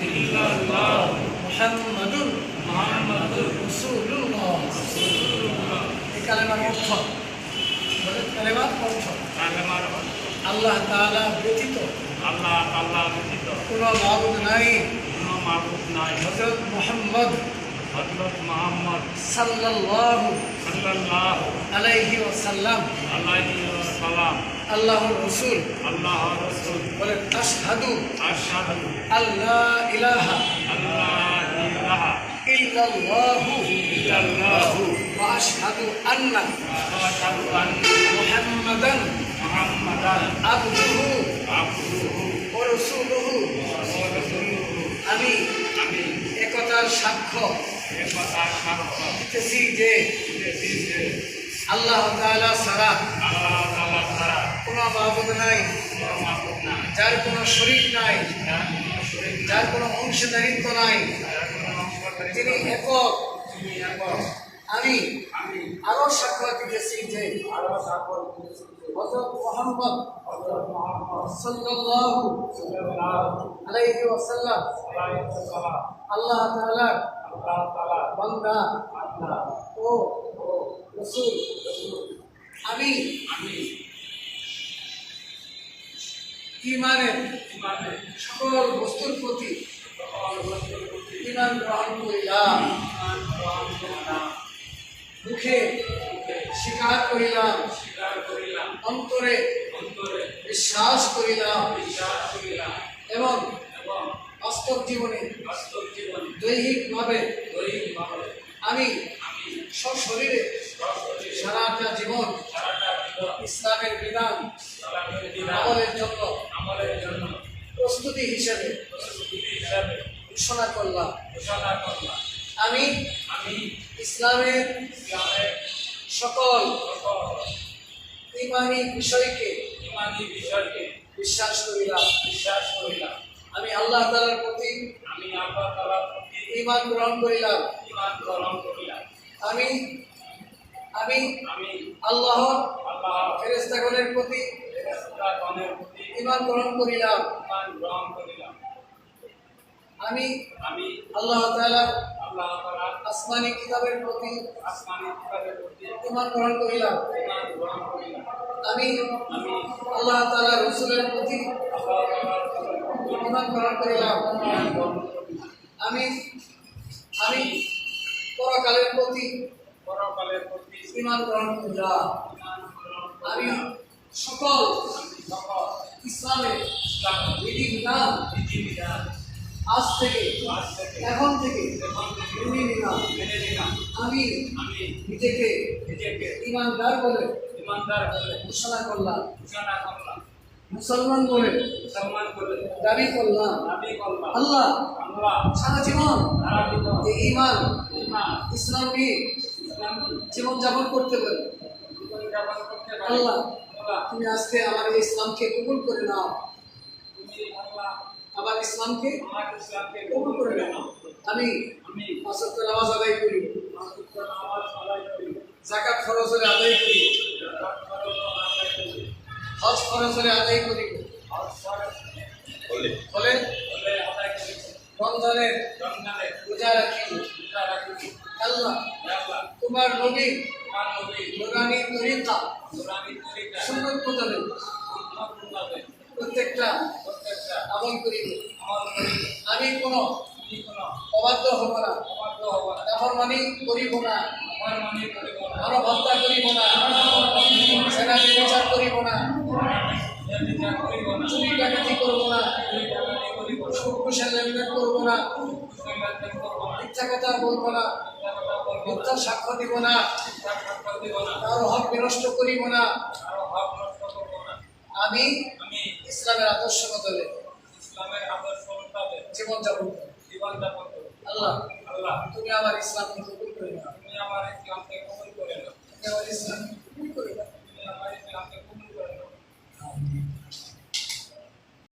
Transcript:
ইল্লাল্লাহু মুহাম্মাদুর রাসূলুল্লাহ। এই কালেমার অর্থ বলে, কালেমার অর্থ আল্লাহ তাআলা ব্যতীত কোনো মাবুদ নাই। হযরত মুহাম্মদ সাল্লাল্লাহু আলাইহি ওয়াসাল্লাম আল্লাহর রাসূল। বলে আশহাদু আল্লা ইলাহা ইল্লাল্লাহু ওয়া আশহাদু আন্না মুহাম্মাদান আবদুহু ওয়া রাসূলুহু। আমি একতার সাক্ষ্য দিতেছি যে আল্লাহ তাআলা ছাড়া কোনো মাবুদ নাই, যার কোনো শরীক নাই, যার কোনো অংশীদারিত্ব নাই, তিনি একক। আমি আরো সাক্ষ্য দিতেছি যে হযরত মুহাম্মদ সাল্লাল্লাহু আলাইহি ওয়াসাল্লাম আল্লাহ তাআলার বান্দা ও রাসূল। আমি ঈমানের সকল বস্তুর প্রতি ঈমান গ্রহণ করিলাম, মুখে স্বীকার করিলাম, অন্তরে বিশ্বাস করিলাম এবং বাস্তব জীবনে দৈহিকভাবে আমি সশরীরে সারাটা জীবন ইসলামের বিধান আমলের জন্য প্রস্তুতি হিসেবে ঘোষণা করলাম। আমি ইসলামের সকল ঈমানি বিষয়কে বিশ্বাস করিলাম। আমি আল্লাহ তাআলার প্রতি ঈমান গ্রহণ করিলাম। আমি আল্লাহর ফেরেশতাগণের প্রতি ঈমান গ্রহণ করিলাম। আমি আল্লাহ তাআলার আসমানি কিতাবের প্রতি ঈমান গ্রহণ করিলাম। আমি আল্লাহ তাআলার রাসূলের প্রতি ঈমান গ্রহণ করিলাম। আমি পরকালের প্রতি ঈমান গ্রহণ করিলাম। আমি সকল ইসলামের বিধিবিধান আজ থেকে এখন থেকে মেনে নিলাম। আমি নিজেকে ঈমানদার বলে ঘোষণা করলাম, মুসলমান বলে দাবি করলাম। আল্লাহ সারা জীবন এই ঈমান ইসলাম নিয়ে জীবন যাপন করতে পারে। আল্লাহ তুমি আজকে আমার এই ইসলামকে কবুল করে নাও, আমার ইসলামকে কবুল করে নাও। আমি পাঁচ ওয়াক্ত নামাজ আদায় করি, যাকাত ফরজ হলে আদায় করি, হজ ফরজ হলে আদায় করি, বলে রমজানের রোজা রাখি। আল্লাহ তোমার নবী নুরানি তরিকা সুন্নাত মোতাবেক প্রত্যেকটা আমল করিব। আমি কোনো অবাধ্য হব না, নাফরমানি করিব না, মানব হত্যা করিব না, সেনানি বিচার করিব না, চুরি ডাকাতি করব না, সুকুশাল লেনদেন করব না, মিথ্যা কথা বলব না, মিথ্যা সাক্ষ্য দিব না, কারো হক বিনষ্ট করিব না। আমি ইসলামের আদর্শ মোতাবেক জীবন যাপন করি। আল্লাহ তুমি আমার ইসলামকে কবুল করে নাও। তুমি আমার ইসলামকে কবুল করে নাও।